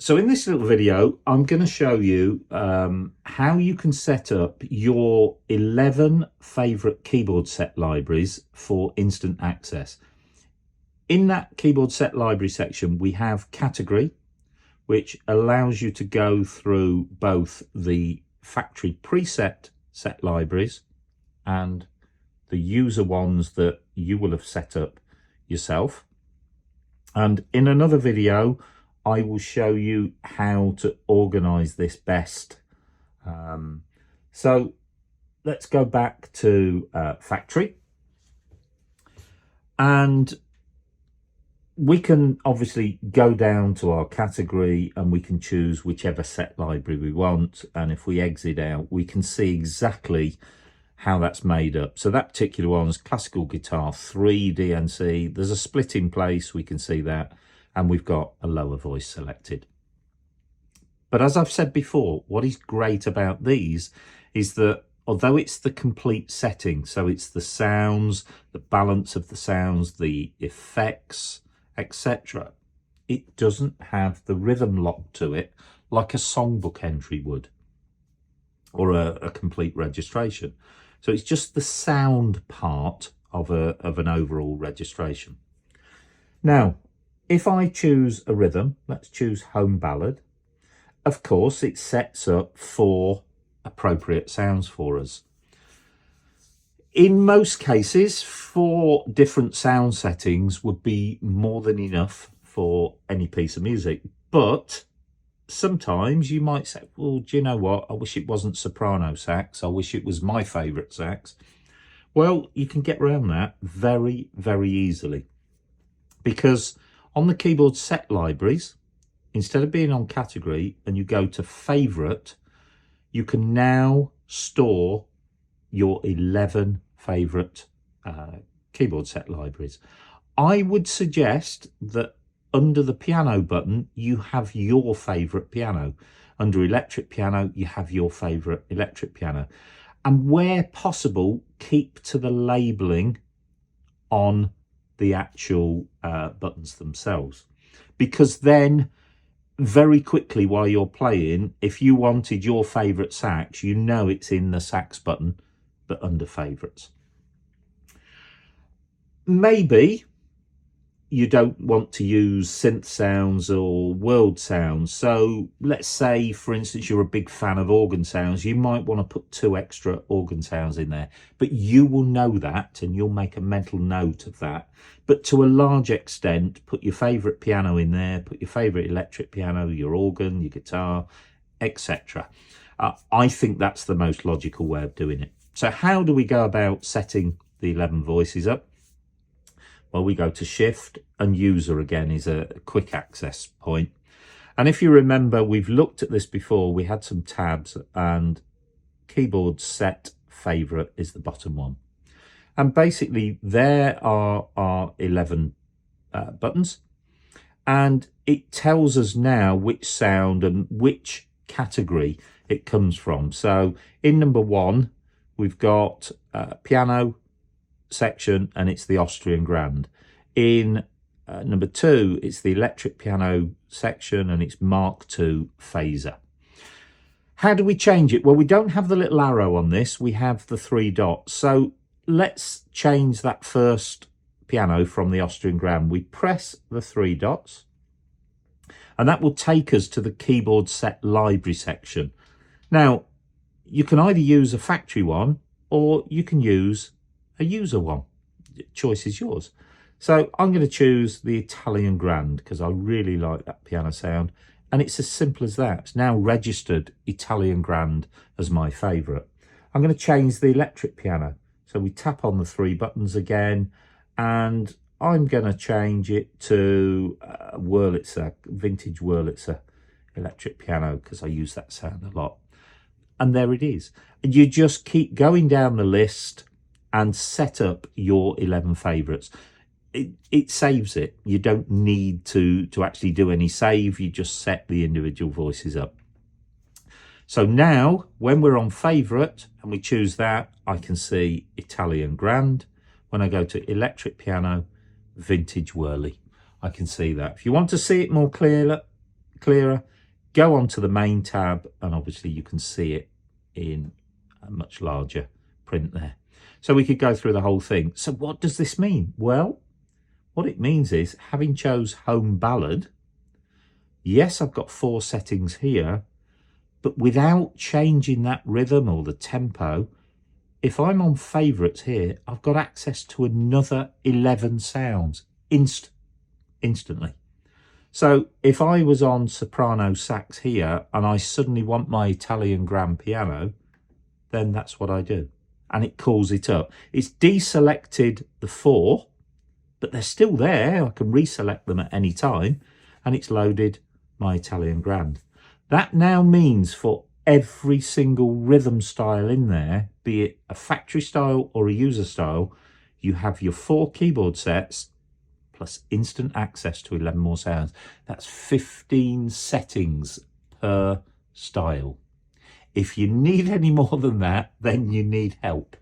So in this little video, I'm going to show you how you can set up your 11 favorite keyboard set libraries for instant access. In that keyboard set library section, we have category, which allows you to go through both the factory preset set libraries and the user ones that you will have set up yourself. And in another video, I will show you how to organize this best. So let's go back to factory, and we can obviously go down to our category and we can choose whichever set library we want. And if we exit out, we can see exactly how that's made up. So that particular one is classical guitar 3 DNC. There's a split in place, we can see that. And we've got a lower voice selected. But as I've said before, what is great about these is that although it's the complete setting, so it's the sounds, the balance of the sounds, the effects, etc., it doesn't have the rhythm lock to it like a songbook entry would, or a complete registration. So it's just the sound part of an overall registration. Now, if I choose a rhythm, let's choose home ballad. Of course, it sets up 4 appropriate sounds for us. In most cases, 4 different sound settings would be more than enough for any piece of music. But sometimes you might say, well, do you know what? I wish it wasn't soprano sax. I wish it was my favourite sax. Well, you can get around that very, very easily, because on the keyboard set libraries, instead of being on category and you go to favorite, you can now store your 11 favorite keyboard set libraries. I would suggest that under the piano button, you have your favorite piano. Under electric piano, you have your favorite electric piano. And where possible, keep to the labeling on the actual buttons themselves, because then very quickly while you're playing, if you wanted your favorite sax, you know it's in the sax button, but under favorites. Maybe you don't want to use synth sounds or world sounds. So let's say, for instance, you're a big fan of organ sounds. You might want to put 2 extra organ sounds in there, but you will know that and you'll make a mental note of that. But to a large extent, put your favorite piano in there, put your favorite electric piano, your organ, your guitar, etc. I think that's the most logical way of doing it. So how do we go about setting the 11 voices up? Well, we go to Shift, and User again is a quick access point. And if you remember, we've looked at this before. We had some tabs, and Keyboard Set Favorite is the bottom one. And basically, there are our 11 buttons. And it tells us now which sound and which category it comes from. So in number 1, we've got piano section, and it's the Austrian Grand. In number 2, it's the electric piano section, and it's Mark II phaser. How do we change it? Well, we don't have the little arrow on this, we have the 3 dots. So let's change that first piano from the Austrian Grand. We press the 3 dots, and that will take us to the keyboard set library section. Now, you can either use a factory one or you can use a user one. Choice is yours. So I'm going to choose the Italian Grand because I really like that piano sound, and it's as simple as that. It's now registered Italian Grand as my favorite. I'm going to change the electric piano, so we tap on the 3 buttons again, and I'm going to change it to Wurlitzer, vintage Wurlitzer electric piano, because I use that sound a lot. And there it is. And you just keep going down the list and set up your 11 favorites. It saves it. You don't need to actually do any save. You just set the individual voices up. So now when we're on favorite and we choose that, I can see Italian Grand. When I go to electric piano, vintage Whirly, I can see that. If you want to see it more clearer, go on to the main tab, and obviously you can see it in a much larger print there. So we could go through the whole thing. So what does this mean? Well, what it means is, having chose home ballad, yes, I've got 4 settings here, but without changing that rhythm or the tempo, if I'm on favourites here, I've got access to another 11 sounds instantly. So if I was on soprano sax here and I suddenly want my Italian grand piano, then that's what I do. And it calls it up. It's deselected the 4, but they're still there. I can reselect them at any time, and it's loaded my Italian grand. That now means for every single rhythm style in there, be it a factory style or a user style, you have your 4 keyboard sets plus instant access to 11 more sounds. That's 15 settings per style. If you need any more than that, then you need help.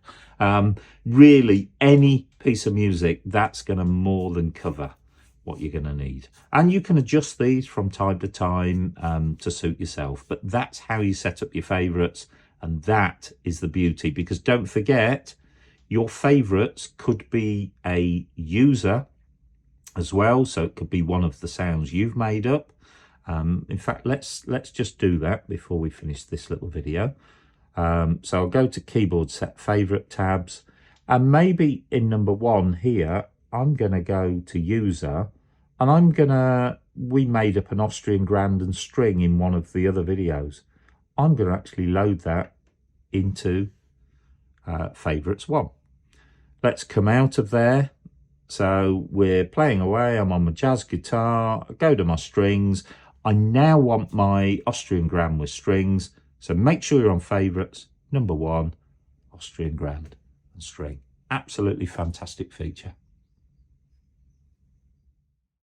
Really, any piece of music, that's going to more than cover what you're going to need. And you can adjust these from time to time to suit yourself. But that's how you set up your favourites. And that is the beauty. Because don't forget, your favourites could be a user as well. So it could be one of the sounds you've made up. In fact, let's just do that before we finish this little video. So I'll go to keyboard set favorite tabs, and maybe in number 1 here, I'm going to go to user, and we made up an Austrian grand and string in one of the other videos. I'm going to actually load that into favorites 1. Let's come out of there. So we're playing away. I'm on my jazz guitar. I go to my strings. I now want my Austrian grand with strings. So make sure you're on favourites. Number 1, Austrian grand and string. Absolutely fantastic feature.